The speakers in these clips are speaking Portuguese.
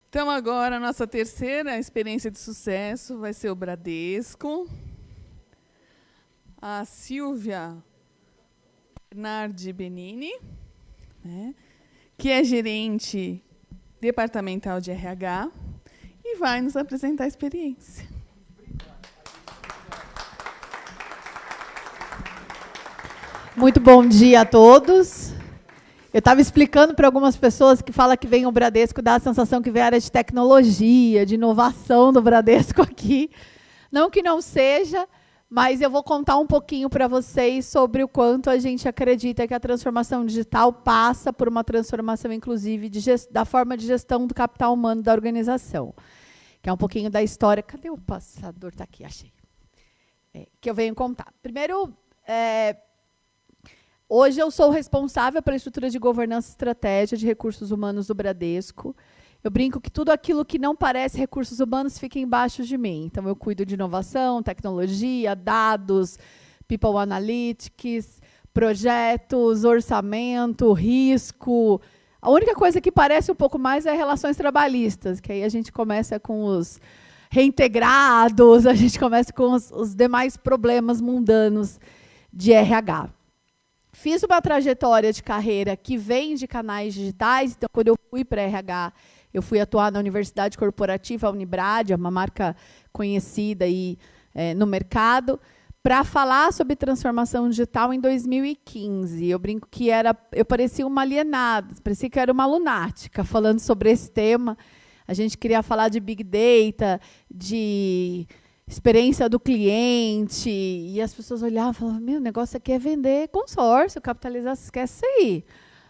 Então, agora, a nossa terceira experiência de sucesso vai ser o Bradesco. A Silvia Bernardi Benini, né, que é gerente departamental de RH, e vai nos apresentar a experiência. Muito bom dia a todos. Eu estava explicando para algumas pessoas que falam que vem o Bradesco, dá a sensação que vem a área de tecnologia, de inovação do Bradesco aqui. Não que não seja, mas eu vou contar um pouquinho para vocês sobre o quanto a gente acredita que a transformação digital passa por uma transformação, inclusive, da forma de gestão do capital humano da organização. Que é um pouquinho da história. Cadê o passador? Está aqui, achei. Que eu venho contar. Primeiro, hoje eu sou responsável pela estrutura de governança e estratégia de recursos humanos do Bradesco. Eu brinco que tudo aquilo que não parece recursos humanos fica embaixo de mim. Então, eu cuido de inovação, tecnologia, dados, people analytics, projetos, orçamento, risco. A única coisa que parece um pouco mais é relações trabalhistas, que aí a gente começa com os reintegrados, a gente começa com os demais problemas mundanos de RH. Fiz uma trajetória de carreira que vem de canais digitais, então, quando eu fui para RH, eu fui atuar na Universidade Corporativa Unibrad, uma marca conhecida aí, no mercado, para falar sobre transformação digital em 2015. Eu brinco que eu parecia uma alienada, parecia que eu era uma lunática falando sobre esse tema. A gente queria falar de Big Data, de experiência do cliente, e as pessoas olhavam e falavam, meu, o negócio aqui é vender consórcio, capitalizar, esquece isso aí.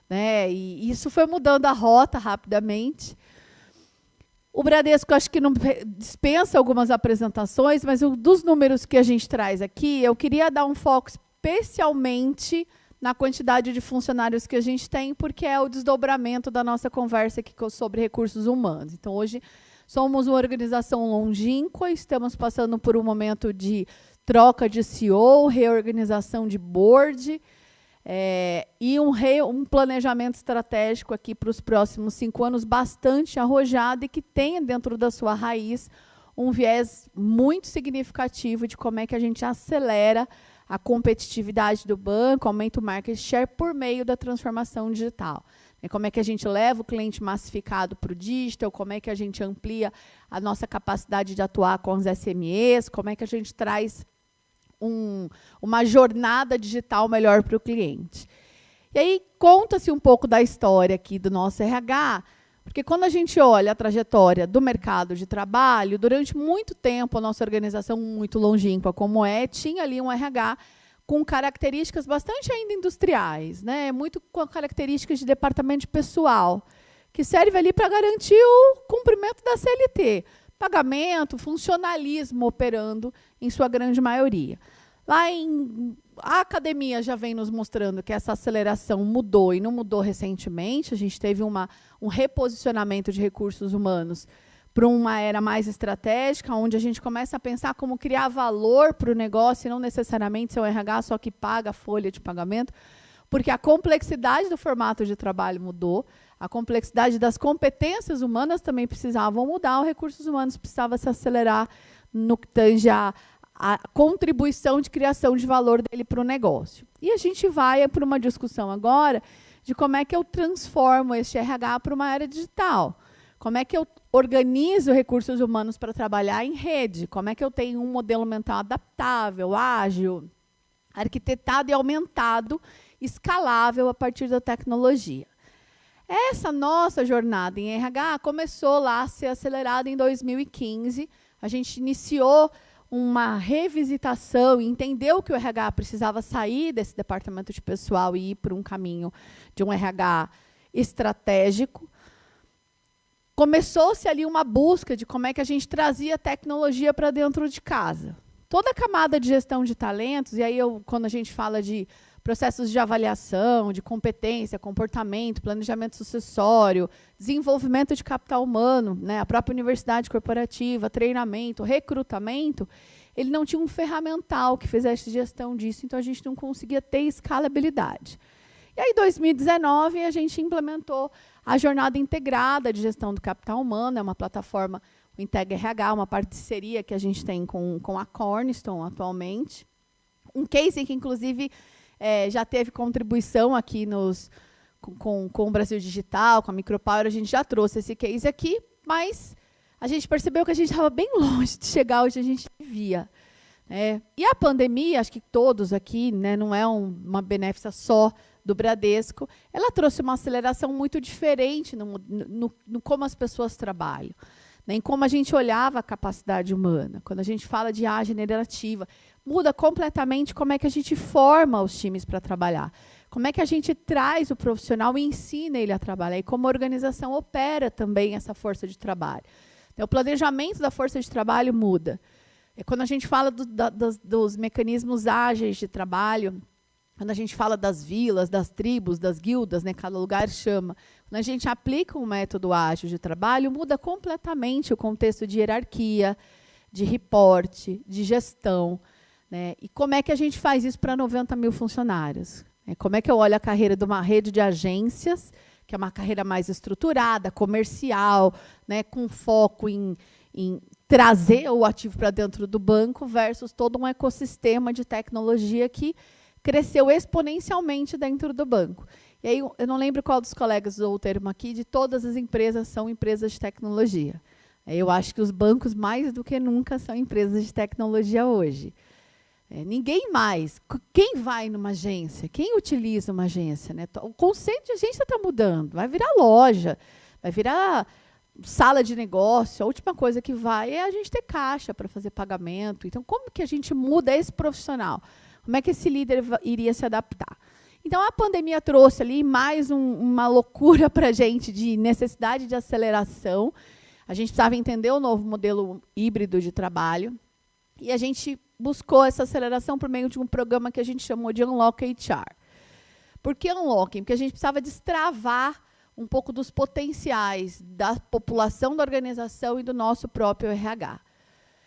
Né? E isso foi mudando a rota rapidamente. O Bradesco, acho que não dispensa algumas apresentações, mas dos números que a gente traz aqui, eu queria dar um foco especialmente na quantidade de funcionários que a gente tem, porque é o desdobramento da nossa conversa aqui sobre recursos humanos. Então, hoje, somos uma organização longínqua, estamos passando por um momento de troca de CEO, reorganização de board, e um planejamento estratégico aqui para os próximos 5 anos bastante arrojado e que tenha dentro da sua raiz um viés muito significativo de como é que a gente acelera a competitividade do banco, aumenta o market share por meio da transformação digital. Como é que a gente leva o cliente massificado para o digital, como é que a gente amplia a nossa capacidade de atuar com os SMEs, como é que a gente traz uma jornada digital melhor para o cliente. E aí, conta-se um pouco da história aqui do nosso RH, porque quando a gente olha a trajetória do mercado de trabalho, durante muito tempo, a nossa organização, muito longínqua como tinha ali um RH com características bastante ainda industriais, né? Muito com características de departamento de pessoal, que serve ali para garantir o cumprimento da CLT. Pagamento, funcionalismo operando em sua grande maioria. A academia já vem nos mostrando que essa aceleração mudou e não mudou recentemente. A gente teve um reposicionamento de recursos humanos para uma era mais estratégica, onde a gente começa a pensar como criar valor para o negócio e não necessariamente ser um RH só que paga a folha de pagamento, porque a complexidade do formato de trabalho mudou, a complexidade das competências humanas também precisavam mudar, os recursos humanos precisavam se acelerar no que tange a contribuição de criação de valor dele para o negócio. E a gente vai para uma discussão agora de como é que eu transformo esse RH para uma área digital. Como é que eu organizo recursos humanos para trabalhar em rede? Como é que eu tenho um modelo mental adaptável, ágil, arquitetado e aumentado, escalável a partir da tecnologia? Essa nossa jornada em RH começou lá a ser acelerada em 2015. A gente iniciou uma revisitação e entendeu que o RH precisava sair desse departamento de pessoal e ir para um caminho de um RH estratégico. Começou-se ali uma busca de como é que a gente trazia tecnologia para dentro de casa. Toda a camada de gestão de talentos, e aí quando a gente fala de processos de avaliação, de competência, comportamento, planejamento sucessório, desenvolvimento de capital humano, né, a própria universidade corporativa, treinamento, recrutamento, ele não tinha um ferramental que fizesse gestão disso, então a gente não conseguia ter escalabilidade. E aí, em 2019, a gente implementou a jornada integrada de gestão do capital humano, é uma plataforma, o Integra RH, uma parceria que a gente tem com a Cornerstone atualmente. Um case que, inclusive, já teve contribuição aqui com o Brasil Digital, com a Micropower, a gente já trouxe esse case aqui, mas a gente percebeu que a gente estava bem longe de chegar onde a gente devia. E a pandemia, acho que todos aqui, né, não é uma benéfica só do Bradesco, ela trouxe uma aceleração muito diferente no como as pessoas trabalham, né, em como a gente olhava a capacidade humana. Quando a gente fala de IA generativa, muda completamente como é que a gente forma os times para trabalhar, como é que a gente traz o profissional e ensina ele a trabalhar, e como a organização opera também essa força de trabalho. Então, o planejamento da força de trabalho muda. Quando a gente fala dos mecanismos ágeis de trabalho, quando a gente fala das vilas, das tribos, das guildas, né, cada lugar chama, quando a gente aplica um método ágil de trabalho, muda completamente o contexto de hierarquia, de reporte, de gestão, né? E como é que a gente faz isso para 90 mil funcionários? Como é que eu olho a carreira de uma rede de agências, que é uma carreira mais estruturada, comercial, né, com foco em trazer o ativo para dentro do banco, versus todo um ecossistema de tecnologia que cresceu exponencialmente dentro do banco. E aí, eu não lembro qual dos colegas usou o termo aqui, de todas as empresas são empresas de tecnologia. Eu acho que os bancos, mais do que nunca, são empresas de tecnologia hoje. Ninguém mais. Quem vai numa agência? Quem utiliza uma agência? Né? O conceito de agência está mudando. Vai virar loja, vai virar sala de negócio. A última coisa que vai é a gente ter caixa para fazer pagamento. Então, como que a gente muda esse profissional? Como é que esse líder iria se adaptar? Então, a pandemia trouxe ali mais uma loucura para a gente de necessidade de aceleração. A gente precisava entender o novo modelo híbrido de trabalho. E a gente buscou essa aceleração por meio de um programa que a gente chamou de Unlock HR. Por que Unlocking? Porque a gente precisava destravar um pouco dos potenciais da população, da organização e do nosso próprio RH.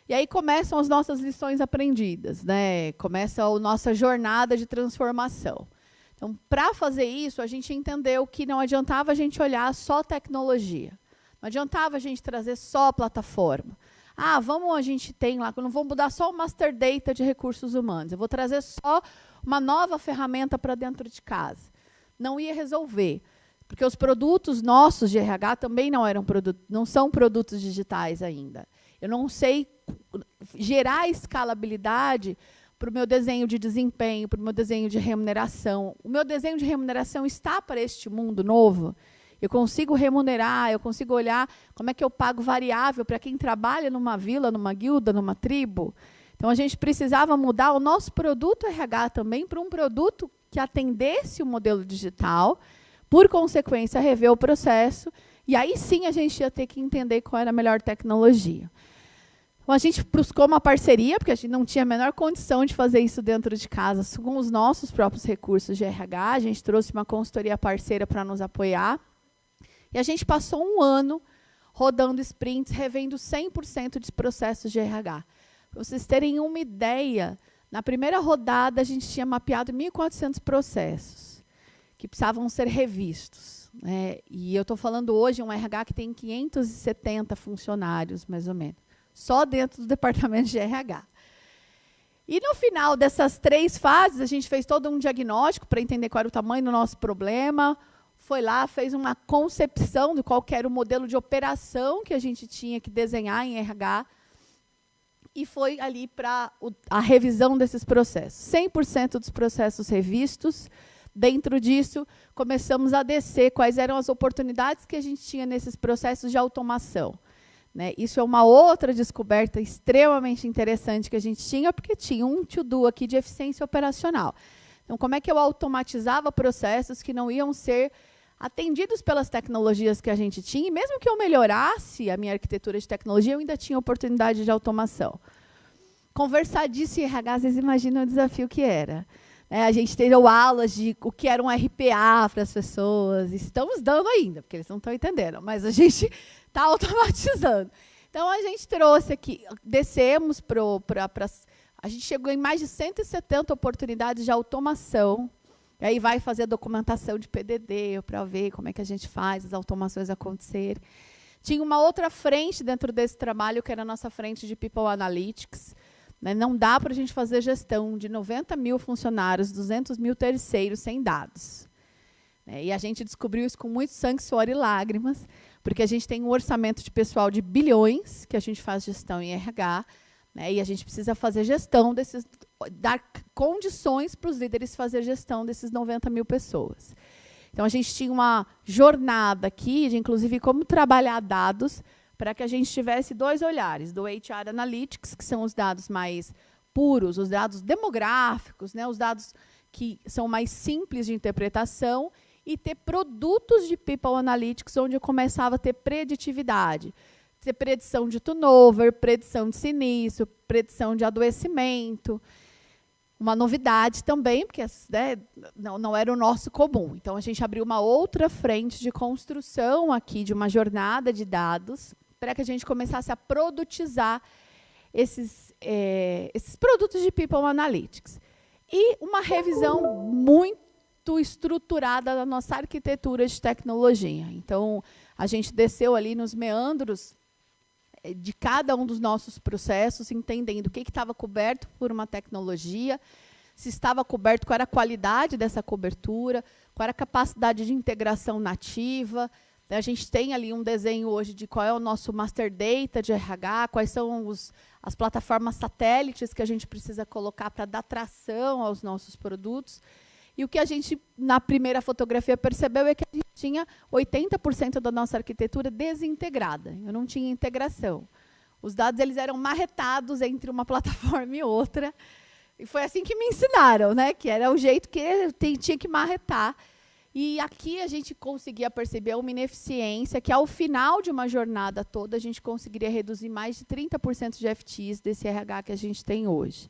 E aí começam as nossas lições aprendidas, né? Começa a nossa jornada de transformação. Então, para fazer isso, a gente entendeu que não adiantava a gente olhar só tecnologia. Não adiantava a gente trazer só a plataforma. A gente tem lá, não vou mudar só o Master Data de recursos humanos, eu vou trazer só uma nova ferramenta para dentro de casa. Não ia resolver, porque os produtos nossos de RH também não são produtos digitais ainda. Eu não sei gerar escalabilidade para o meu desenho de desempenho, para o meu desenho de remuneração. O meu desenho de remuneração está para este mundo novo? Eu consigo remunerar, eu consigo olhar como é que eu pago variável para quem trabalha numa vila, numa guilda, numa tribo. Então, a gente precisava mudar o nosso produto RH também para um produto que atendesse o modelo digital, por consequência, rever o processo, e aí sim a gente ia ter que entender qual era a melhor tecnologia. Então, a gente buscou uma parceria, porque a gente não tinha a menor condição de fazer isso dentro de casa, com os nossos próprios recursos de RH. A gente trouxe uma consultoria parceira para nos apoiar. E a gente passou um ano rodando sprints, revendo 100% dos processos de RH. Para vocês terem uma ideia, na primeira rodada, a gente tinha mapeado 1.400 processos que precisavam ser revistos. E eu estou falando hoje de um RH que tem 570 funcionários, mais ou menos, só dentro do departamento de RH. E no final dessas 3 fases, a gente fez todo um diagnóstico para entender qual era o tamanho do nosso problema, foi lá, fez uma concepção de qual era o modelo de operação que a gente tinha que desenhar em RH e foi ali para a revisão desses processos. 100% dos processos revistos. Dentro disso, começamos a descer quais eram as oportunidades que a gente tinha nesses processos de automação. Né? Isso é uma outra descoberta extremamente interessante que a gente tinha, porque tinha um to-do aqui de eficiência operacional. Então, como é que eu automatizava processos que não iam ser atendidos pelas tecnologias que a gente tinha, e mesmo que eu melhorasse a minha arquitetura de tecnologia, eu ainda tinha oportunidade de automação. Conversar disso em RH, vocês imaginam o desafio que era. A gente teve aulas de o que era um RPA para as pessoas, estamos dando ainda, porque eles não estão entendendo, mas a gente está automatizando. Então, a gente trouxe aqui, descemos para... A gente chegou em mais de 170 oportunidades de automação. E aí vai fazer a documentação de PDD para ver como é que a gente faz as automações acontecerem. Tinha uma outra frente dentro desse trabalho, que era a nossa frente de People Analytics. Né? Não dá para a gente fazer gestão de 90 mil funcionários, 200 mil terceiros sem dados. Né? E a gente descobriu isso com muito sangue, suor e lágrimas, porque a gente tem um orçamento de pessoal de bilhões, que a gente faz gestão em RH, né? E a gente precisa fazer gestão desses, dar condições para os líderes fazer gestão desses 90 mil pessoas. Então, a gente tinha uma jornada aqui, de, inclusive, como trabalhar dados, para que a gente tivesse dois olhares, do HR Analytics, que são os dados mais puros, os dados demográficos, né, os dados que são mais simples de interpretação, e ter produtos de People Analytics, onde eu começava a ter preditividade. Ter predição de turnover, predição de sinistro, predição de adoecimento. Uma novidade também, porque né, não era o nosso comum. Então, a gente abriu uma outra frente de construção aqui, de uma jornada de dados, para que a gente começasse a produtizar esses produtos de People Analytics. E uma revisão muito estruturada da nossa arquitetura de tecnologia. Então, a gente desceu ali nos meandros de cada um dos nossos processos, entendendo o que estava coberto por uma tecnologia, se estava coberto, qual era a qualidade dessa cobertura, qual era a capacidade de integração nativa. A gente tem ali um desenho hoje de qual é o nosso master data de RH, quais são as plataformas satélites que a gente precisa colocar para dar tração aos nossos produtos. E o que a gente, na primeira fotografia, percebeu é que a gente tinha 80% da nossa arquitetura desintegrada. Eu não tinha integração. Os dados eles eram marretados entre uma plataforma e outra. E foi assim que me ensinaram, né? Que era o jeito que tinha que marretar. E aqui a gente conseguia perceber uma ineficiência que, ao final de uma jornada toda, a gente conseguiria reduzir mais de 30% de FTEs desse RH que a gente tem hoje.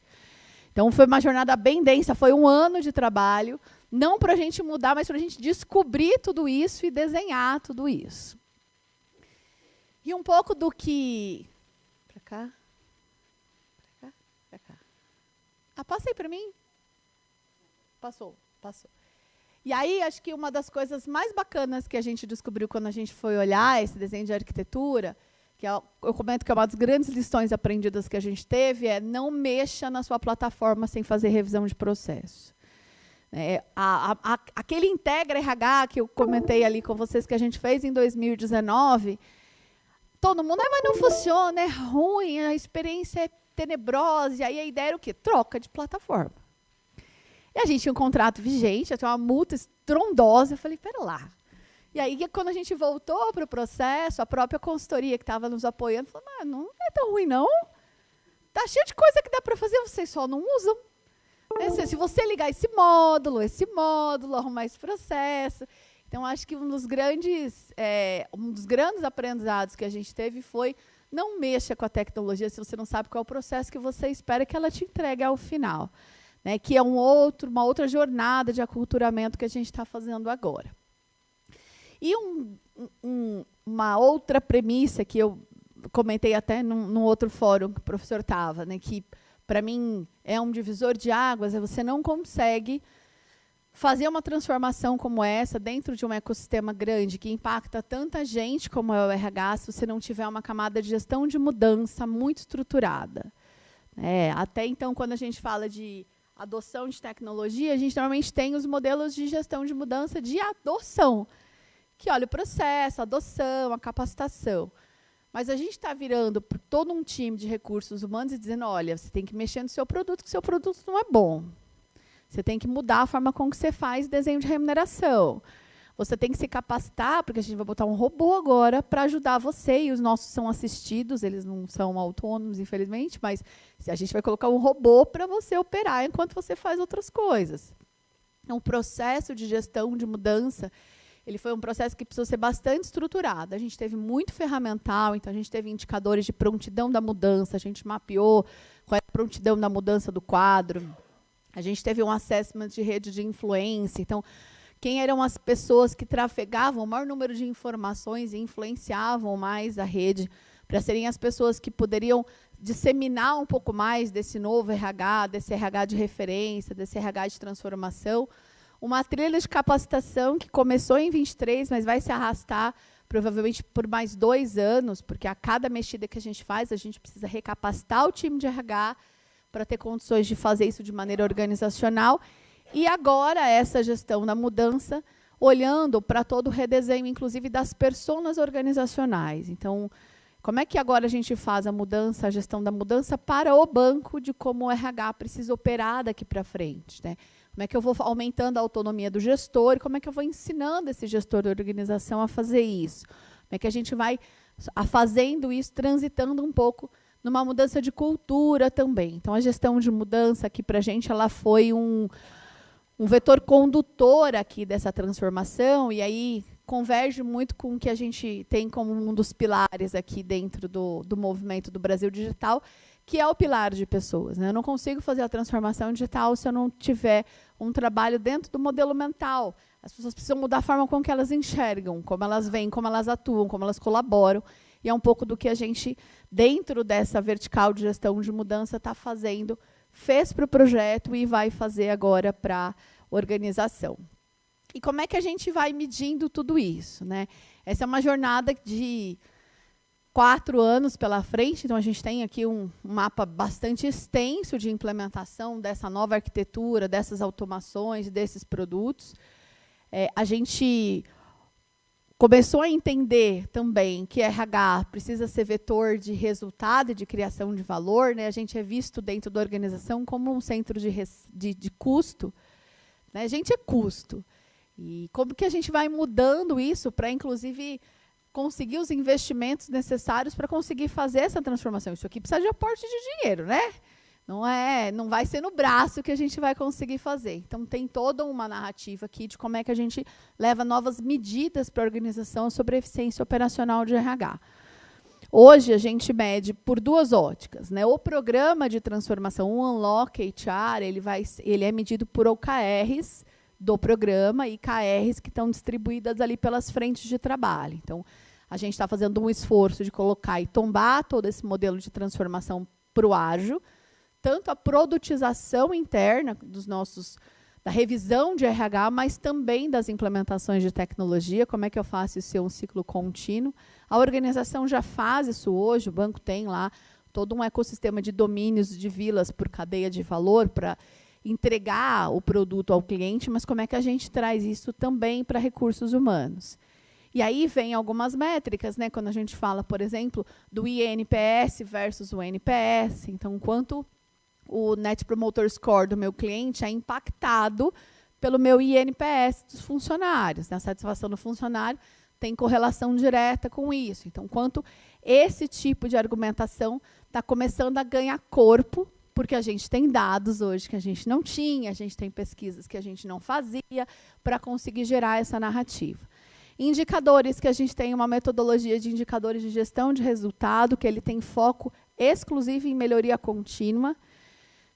Então, foi uma jornada bem densa, foi um ano de trabalho, não para a gente mudar, mas para a gente descobrir tudo isso e desenhar tudo isso. E um pouco do que... Para cá? Para cá? Para cá. Ah, passa aí para mim. Passou. E aí, acho que uma das coisas mais bacanas que a gente descobriu quando a gente foi olhar esse desenho de arquitetura, que eu comento que é uma das grandes lições aprendidas que a gente teve, é não mexa na sua plataforma sem fazer revisão de processo. Aquele Integra RH que eu comentei ali com vocês que a gente fez em 2019, todo mundo, mas não funciona, é ruim, a experiência é tenebrosa, e aí a ideia era o quê? Troca de plataforma. E a gente tinha um contrato vigente, tinha uma multa estrondosa, eu falei, pera lá. E aí, quando a gente voltou para o processo, a própria consultoria que estava nos apoiando falou, não é tão ruim, não. Está cheio de coisa que dá para fazer, vocês só não usam. Se você ligar esse módulo, arrumar esse processo. Então, acho que um dos grandes aprendizados que a gente teve foi não mexa com a tecnologia se você não sabe qual é o processo que você espera que ela te entregue ao final. Né, que é uma outra jornada de aculturamento que a gente está fazendo agora. E uma outra premissa que eu comentei até num outro fórum que o professor estava, né, que para mim é um divisor de águas, é você não consegue fazer uma transformação como essa dentro de um ecossistema grande que impacta tanta gente como é o RH se você não tiver uma camada de gestão de mudança muito estruturada. Até então, quando a gente fala de adoção de tecnologia, a gente normalmente tem os modelos de gestão de mudança de adoção, que olha o processo, a adoção, a capacitação. Mas a gente está virando por todo um time de recursos humanos e dizendo, olha, você tem que mexer no seu produto, que seu produto não é bom. Você tem que mudar a forma como que você faz desenho de remuneração. Você tem que se capacitar, porque a gente vai botar um robô agora para ajudar você, e os nossos são assistidos, eles não são autônomos, infelizmente, mas a gente vai colocar um robô para você operar enquanto você faz outras coisas. Então, o processo de gestão de mudança, ele foi um processo que precisou ser bastante estruturado. A gente teve muito ferramental, então a gente teve indicadores de prontidão da mudança, a gente mapeou qual é a prontidão da mudança do quadro, a gente teve um assessment de rede de influência, então, quem eram as pessoas que trafegavam o maior número de informações e influenciavam mais a rede, para serem as pessoas que poderiam disseminar um pouco mais desse novo RH, desse RH de referência, desse RH de transformação, uma trilha de capacitação que começou em 23, mas vai se arrastar provavelmente por mais 2 anos, porque a cada mexida que a gente faz, a gente precisa recapacitar o time de RH para ter condições de fazer isso de maneira organizacional. E agora, essa gestão da mudança, olhando para todo o redesenho, inclusive das personas organizacionais. Então, como é que agora a gente faz a mudança, a gestão da mudança para o banco de como o RH precisa operar daqui para frente, né? Como é que eu vou aumentando a autonomia do gestor, como é que eu vou ensinando esse gestor da organização a fazer isso? Como é que a gente vai fazendo isso, transitando um pouco numa mudança de cultura também. Então, a gestão de mudança aqui para a gente, ela foi um vetor condutor aqui dessa transformação, e aí converge muito com o que a gente tem como um dos pilares aqui dentro do movimento do Brasil Digital, que é o pilar de pessoas, né? Eu não consigo fazer a transformação digital se eu não tiver um trabalho dentro do modelo mental. As pessoas precisam mudar a forma com que elas enxergam, como elas veem, como elas atuam, como elas colaboram. E é um pouco do que a gente, dentro dessa vertical de gestão de mudança, está fazendo, fez para o projeto e vai fazer agora para a organização. E como é que a gente vai medindo tudo isso, né? Essa é uma jornada de 4 anos pela frente, então a gente tem aqui um mapa bastante extenso de implementação dessa nova arquitetura, dessas automações, desses produtos. A gente começou a entender também que RH precisa ser vetor de resultado e de criação de valor, né? A gente é visto dentro da organização como um centro de custo, né? A gente é custo. E como que a gente vai mudando isso para, inclusive, conseguir os investimentos necessários para conseguir fazer essa transformação? Isso aqui precisa de aporte de dinheiro, né? Não vai ser no braço que a gente vai conseguir fazer. Então, tem toda uma narrativa aqui de como é que a gente leva novas medidas para a organização sobre a eficiência operacional de RH. Hoje, a gente mede por 2 óticas, né? O programa de transformação, o Unlock HR, ele é medido por OKRs do programa e KRs que estão distribuídas ali pelas frentes de trabalho. Então, a gente está fazendo um esforço de colocar e tombar todo esse modelo de transformação para o ágil, tanto a produtização interna da revisão de RH, mas também das implementações de tecnologia, como é que eu faço isso ser um ciclo contínuo. A organização já faz isso hoje, o banco tem lá todo um ecossistema de domínios, de vilas por cadeia de valor para entregar o produto ao cliente, mas como é que a gente traz isso também para recursos humanos? E aí vem algumas métricas, né? Quando a gente fala, por exemplo, do INPS versus o NPS, então, quanto o Net Promoter Score do meu cliente é impactado pelo meu INPS dos funcionários, né? A satisfação do funcionário tem correlação direta com isso. Então, quanto esse tipo de argumentação está começando a ganhar corpo, porque a gente tem dados hoje que a gente não tinha, a gente tem pesquisas que a gente não fazia, para conseguir gerar essa narrativa. Indicadores, que a gente tem uma metodologia de indicadores de gestão de resultado, que ele tem foco exclusivo em melhoria contínua.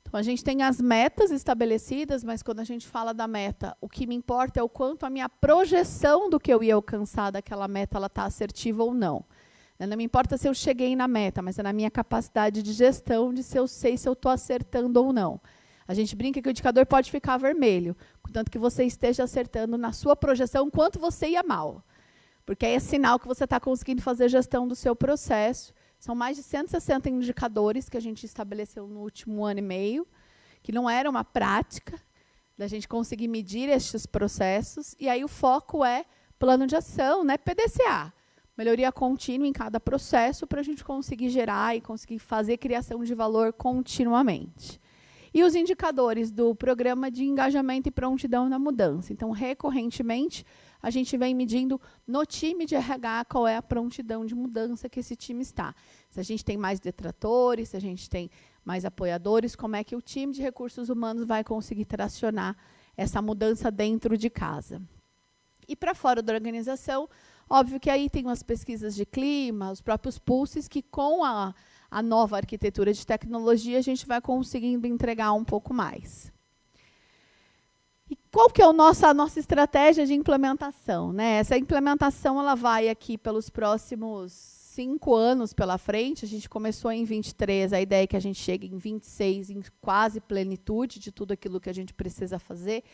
Então, a gente tem as metas estabelecidas, mas quando a gente fala da meta, o que me importa é o quanto a minha projeção do que eu ia alcançar daquela meta está assertiva ou não. Não me importa se eu cheguei na meta, mas é na minha capacidade de gestão, de se eu sei se eu estou acertando ou não. A gente brinca que o indicador pode ficar vermelho, contanto que você esteja acertando na sua projeção quanto você ia mal. Porque aí é sinal que você está conseguindo fazer gestão do seu processo. São mais de 160 indicadores que a gente estabeleceu no último 1 ano e meio, que não era uma prática da gente conseguir medir estes processos. E aí o foco é plano de ação, né? PDCA. Melhoria contínua em cada processo para a gente conseguir gerar e conseguir fazer criação de valor continuamente. E os indicadores do programa de engajamento e prontidão na mudança. Então, recorrentemente, a gente vem medindo no time de RH qual é a prontidão de mudança que esse time está. Se a gente tem mais detratores, se a gente tem mais apoiadores, como é que o time de recursos humanos vai conseguir tracionar essa mudança dentro de casa. E para fora da organização, óbvio que aí tem umas pesquisas de clima, os próprios pulses, que com a nova arquitetura de tecnologia a gente vai conseguindo entregar um pouco mais. E qual que é a nossa estratégia de implementação, né? Essa implementação ela vai aqui pelos próximos 5 anos pela frente. A gente começou em 23, a ideia é que a gente chegue em 26 em quase plenitude de tudo aquilo que a gente precisa fazer.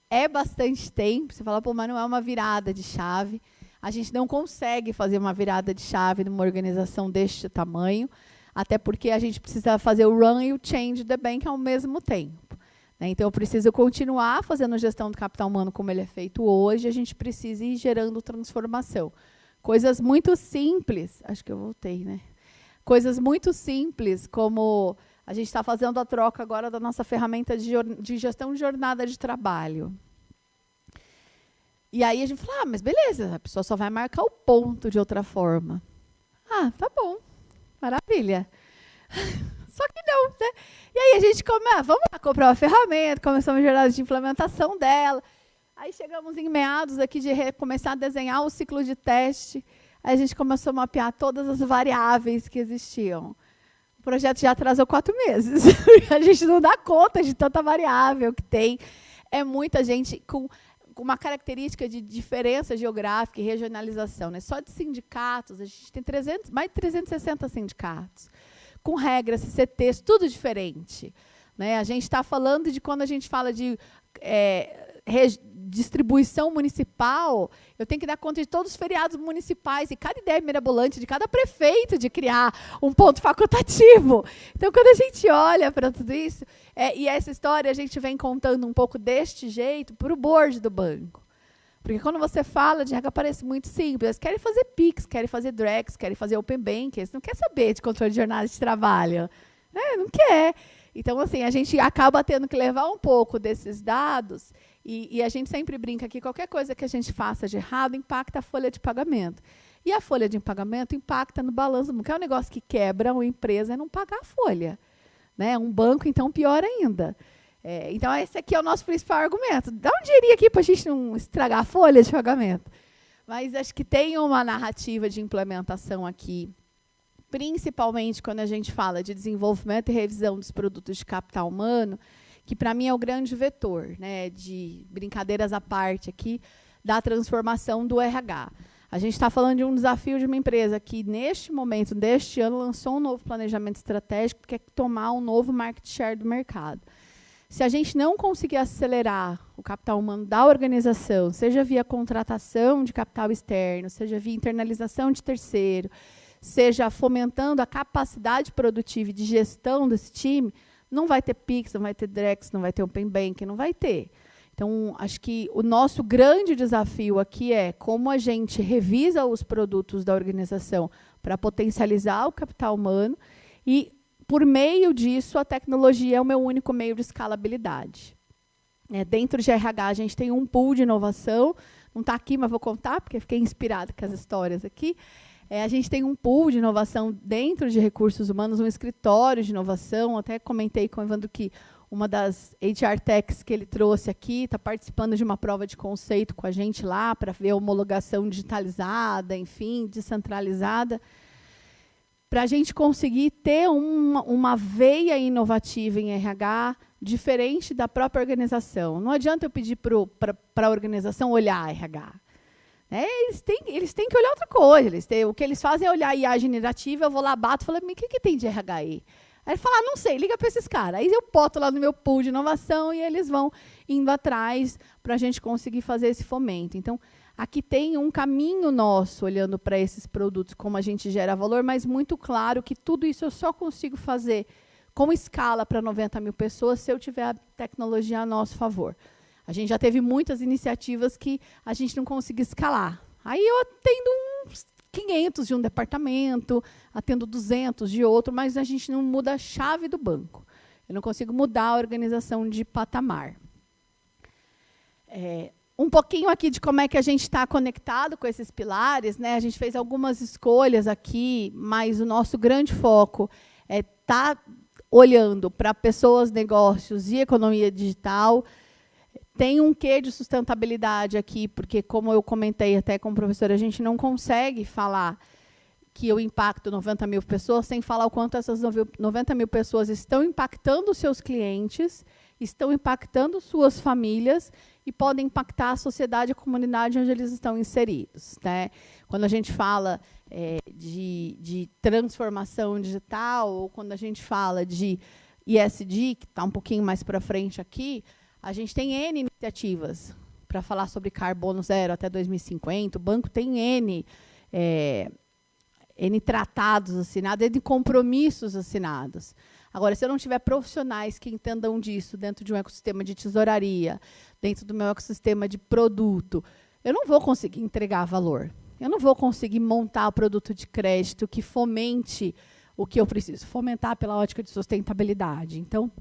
É bastante tempo. Você fala, pô, mas não é uma virada de chave. A gente não consegue fazer uma virada de chave numa organização deste tamanho, até porque a gente precisa fazer o run e o change the bank ao mesmo tempo. Né? Então, eu preciso continuar fazendo gestão do capital humano como ele é feito hoje, a gente precisa ir gerando transformação. Coisas muito simples, acho que eu voltei, né? Coisas muito simples, como a gente está fazendo a troca agora da nossa ferramenta de gestão de jornada de trabalho. E aí a gente fala, mas beleza, a pessoa só vai marcar o ponto de outra forma. Ah, tá bom, maravilha. Só que não, né? E aí a gente vamos lá comprar uma ferramenta, começamos a jornada de implementação dela. Aí chegamos em meados aqui de começar a desenhar o ciclo de teste. Aí a gente começou a mapear todas as variáveis que existiam. O projeto já atrasou 4 meses. A gente não dá conta de tanta variável que tem. É muita gente com uma característica de diferença geográfica e regionalização. Né? Só de sindicatos, a gente tem mais de 360 sindicatos, com regras, CCTs, tudo diferente. Né? A gente está falando de, quando a gente fala de distribuição municipal, eu tenho que dar conta de todos os feriados municipais e cada ideia mirabolante de cada prefeito de criar um ponto facultativo. Então, quando a gente olha para tudo isso, e essa história a gente vem contando um pouco deste jeito para o board do banco. Porque quando você fala de RH, parece muito simples. Eles querem fazer PIX, querem fazer DREX, querem fazer Open Bank, eles não querem saber de controle de jornada de trabalho. Não quer. Então, assim, a gente acaba tendo que levar um pouco desses dados e a gente sempre brinca que qualquer coisa que a gente faça de errado impacta a folha de pagamento. E a folha de pagamento impacta no balanço, porque é um negócio que quebra uma empresa é não pagar a folha. Né? Um banco, então, pior ainda. Então, esse aqui é o nosso principal argumento. Dá um dinheirinho aqui para a gente não estragar a folha de pagamento. Mas acho que tem uma narrativa de implementação aqui, principalmente quando a gente fala de desenvolvimento e revisão dos produtos de capital humano, que para mim é o grande vetor, né, de brincadeiras à parte aqui, da transformação do RH. A gente está falando de um desafio de uma empresa que, neste momento, deste ano, lançou um novo planejamento estratégico, que é tomar um novo market share do mercado. Se a gente não conseguir acelerar o capital humano da organização, seja via contratação de capital externo, seja via internalização de terceiro, seja fomentando a capacidade produtiva e de gestão desse time, não vai ter PIX, não vai ter DREX, não vai ter Open Bank, não vai ter. Então, acho que o nosso grande desafio aqui é como a gente revisa os produtos da organização para potencializar o capital humano e, por meio disso, a tecnologia é o meu único meio de escalabilidade. Dentro de RH, a gente tem um pool de inovação, não está aqui, mas vou contar, porque fiquei inspirada com as histórias aqui. A gente tem um pool de inovação dentro de recursos humanos, um escritório de inovação. Até comentei com o Evandro que uma das HR Techs que ele trouxe aqui está participando de uma prova de conceito com a gente lá para ver a homologação digitalizada, enfim, descentralizada, para a gente conseguir ter uma veia inovativa em RH diferente da própria organização. Não adianta eu pedir para a organização olhar RH. Eles têm que olhar outra coisa. O que eles fazem é olhar a IA generativa, eu vou lá, bato e falo, o que tem de RH aí? Aí ele fala, não sei, liga para esses caras. Aí eu boto lá no meu pool de inovação e eles vão indo atrás para a gente conseguir fazer esse fomento. Então, aqui tem um caminho nosso, olhando para esses produtos, como a gente gera valor, mas muito claro que tudo isso eu só consigo fazer com escala para 90 mil pessoas se eu tiver a tecnologia a nosso favor. A gente já teve muitas iniciativas que a gente não conseguia escalar. Aí eu atendo uns 500 de um departamento, atendo 200 de outro, mas a gente não muda a chave do banco. Eu não consigo mudar a organização de patamar. Um pouquinho aqui de como é que a gente está conectado com esses pilares. Né? A gente fez algumas escolhas aqui, mas o nosso grande foco é estar olhando para pessoas, negócios e economia digital. Tem um quê de sustentabilidade aqui, porque, como eu comentei até com o professor, a gente não consegue falar que eu impacto 90 mil pessoas sem falar o quanto essas 90 mil pessoas estão impactando os seus clientes, estão impactando suas famílias e podem impactar a sociedade e a comunidade onde eles estão inseridos. Né? Quando a gente fala de transformação digital, ou quando a gente fala de ESG, que está um pouquinho mais para frente aqui, A gente tem N iniciativas para falar sobre carbono zero até 2050. O banco tem N tratados assinados, N compromissos assinados. Agora, se eu não tiver profissionais que entendam disso dentro de um ecossistema de tesouraria, dentro do meu ecossistema de produto, eu não vou conseguir entregar valor. Eu não vou conseguir montar o produto de crédito que fomente o que eu preciso fomentar pela ótica de sustentabilidade. Então,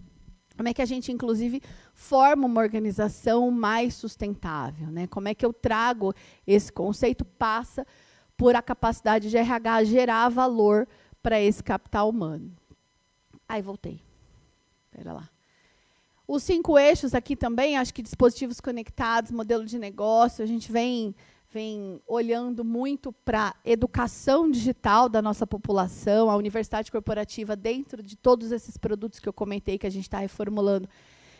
como é que a gente, inclusive, forma uma organização mais sustentável, né? Como é que eu trago esse conceito? Passa por a capacidade de RH gerar valor para esse capital humano. Aí, voltei. Espera lá. Os 5 eixos aqui também, acho que dispositivos conectados, modelo de negócio, a gente vem olhando muito para a educação digital da nossa população, a universidade corporativa, dentro de todos esses produtos que eu comentei, que a gente está reformulando,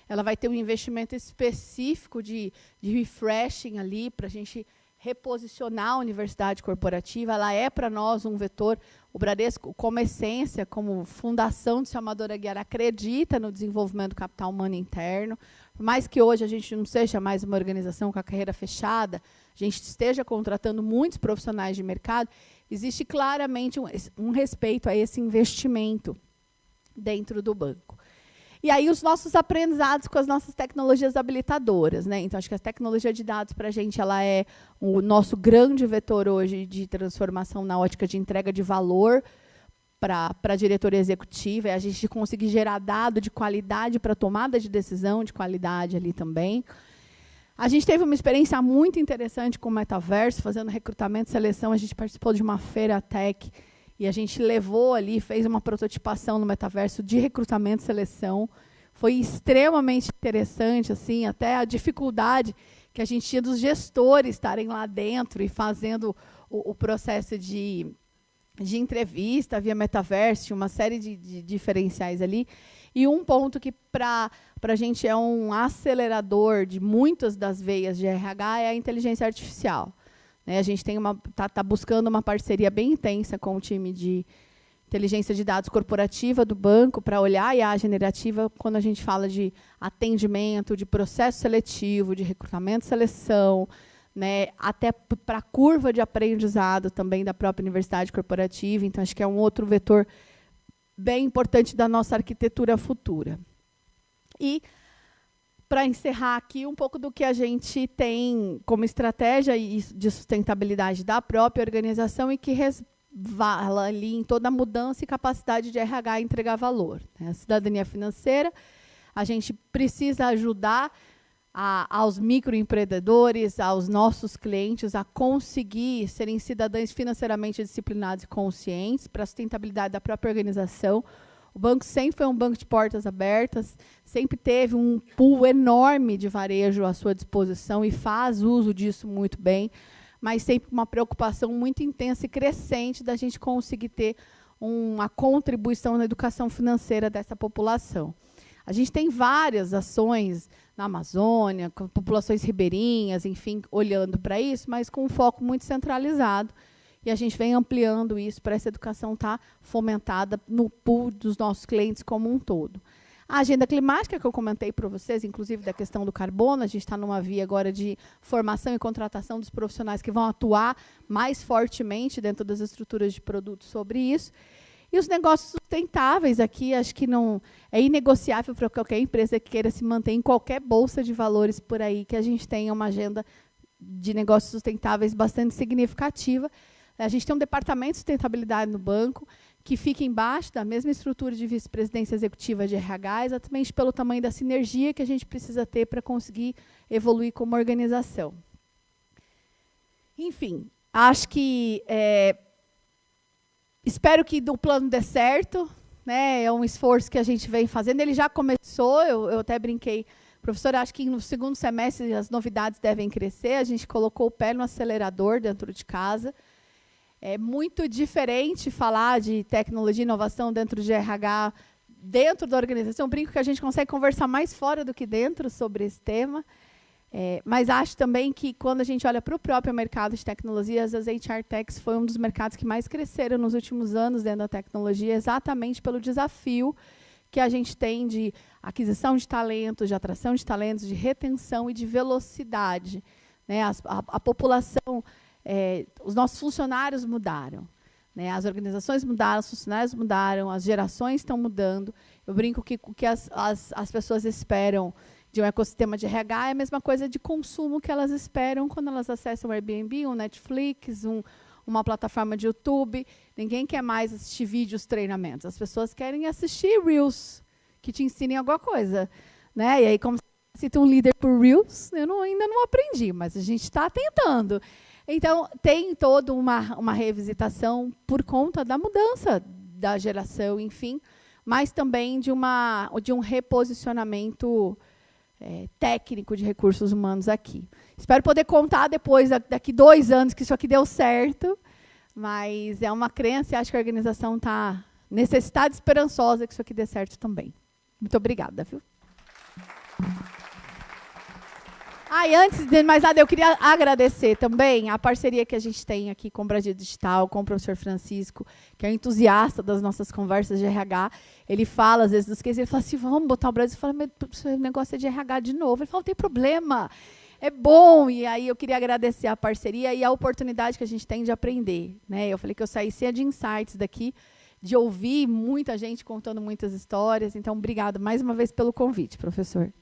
ela vai ter um investimento específico de refreshing ali, para a gente reposicionar a universidade corporativa. Ela é, para nós, um vetor. O Bradesco, como essência, como fundação de seu Amador Aguiar, acredita no desenvolvimento do capital humano interno. Por mais que hoje a gente não seja mais uma organização com a carreira fechada, a gente esteja contratando muitos profissionais de mercado, existe claramente um respeito a esse investimento dentro do banco. E aí os nossos aprendizados com as nossas tecnologias habilitadoras, né? Então, acho que a tecnologia de dados, para a gente, ela é o nosso grande vetor hoje de transformação na ótica de entrega de valor para a diretoria executiva, é a gente conseguir gerar dado de qualidade para tomada de decisão de qualidade ali também. A gente teve uma experiência muito interessante com o metaverso, fazendo recrutamento e seleção. A gente participou de uma feira tech e a gente levou ali, fez uma prototipação no metaverso de recrutamento e seleção. Foi extremamente interessante, assim, até a dificuldade que a gente tinha dos gestores estarem lá dentro e fazendo o processo de entrevista via metaverso, tinha uma série de diferenciais ali. E um ponto que, para a gente, é um acelerador de muitas das veias de RH é a inteligência artificial. A gente está buscando uma parceria bem intensa com o time de inteligência de dados corporativa do banco para olhar a IA generativa quando a gente fala de atendimento, de processo seletivo, de recrutamento e seleção, né, até para a curva de aprendizado também da própria universidade corporativa. Então, acho que é um outro vetor bem importante da nossa arquitetura futura. E, para encerrar aqui, um pouco do que a gente tem como estratégia de sustentabilidade da própria organização e que resvala ali em toda a mudança e capacidade de RH entregar valor. A cidadania financeira, a gente precisa ajudar aos microempreendedores, aos nossos clientes, a conseguir serem cidadãos financeiramente disciplinados e conscientes para a sustentabilidade da própria organização. O banco sempre foi um banco de portas abertas, sempre teve um pool enorme de varejo à sua disposição e faz uso disso muito bem, mas sempre uma preocupação muito intensa e crescente da gente conseguir ter uma contribuição na educação financeira dessa população. A gente tem várias ações na Amazônia, com populações ribeirinhas, enfim, olhando para isso, mas com um foco muito centralizado. E a gente vem ampliando isso para essa educação estar fomentada no pool dos nossos clientes como um todo. A agenda climática, que eu comentei para vocês, inclusive da questão do carbono, a gente está numa via agora de formação e contratação dos profissionais que vão atuar mais fortemente dentro das estruturas de produtos sobre isso. E os negócios sustentáveis aqui, acho que não é inegociável para qualquer empresa que queira se manter em qualquer bolsa de valores por aí, que a gente tenha uma agenda de negócios sustentáveis bastante significativa. A gente tem um departamento de sustentabilidade no banco, que fica embaixo da mesma estrutura de vice-presidência executiva de RH, exatamente pelo tamanho da sinergia que a gente precisa ter para conseguir evoluir como organização. Enfim, acho que espero que o plano dê certo, né? É um esforço que a gente vem fazendo. Ele já começou, eu até brinquei, professora, acho que no segundo semestre as novidades devem crescer. A gente colocou o pé no acelerador dentro de casa. É muito diferente falar de tecnologia e inovação dentro de RH, dentro da organização. Eu brinco que a gente consegue conversar mais fora do que dentro sobre esse tema. Mas acho também que, quando a gente olha para o próprio mercado de tecnologias, as HR Techs foi um dos mercados que mais cresceram nos últimos anos dentro da tecnologia, exatamente pelo desafio que a gente tem de aquisição de talentos, de atração de talentos, de retenção e de velocidade. Né? A população, os nossos funcionários mudaram. Né? As organizações mudaram, os funcionários mudaram, as gerações estão mudando. Eu brinco que o que as pessoas esperam de um ecossistema de RH é a mesma coisa de consumo que elas esperam quando elas acessam o Airbnb, um Netflix, uma plataforma de YouTube. Ninguém quer mais assistir vídeos, treinamentos. As pessoas querem assistir Reels, que te ensinem alguma coisa. Né? E aí, como você cita um líder por Reels, eu ainda não aprendi, mas a gente está tentando. Então, tem toda uma revisitação por conta da mudança da geração, enfim, mas também de um reposicionamento técnico de recursos humanos aqui. Espero poder contar depois, daqui 2 anos, que isso aqui deu certo, mas é uma crença e acho que a organização está necessitada e esperançosa que isso aqui dê certo também. Muito obrigada, viu? E antes de mais nada, eu queria agradecer também a parceria que a gente tem aqui com o Brasil Digital, com o professor Francisco, que é um entusiasta das nossas conversas de RH. Ele fala, às vezes, dos cases, ele fala assim, vamos botar o Brasil. Eu falo, mas o negócio é de RH de novo. Ele fala, não tem problema, é bom. E aí eu queria agradecer a parceria e a oportunidade que a gente tem de aprender. Né? Eu falei que eu saí cheia de insights daqui, de ouvir muita gente contando muitas histórias. Então, obrigada mais uma vez pelo convite, professor.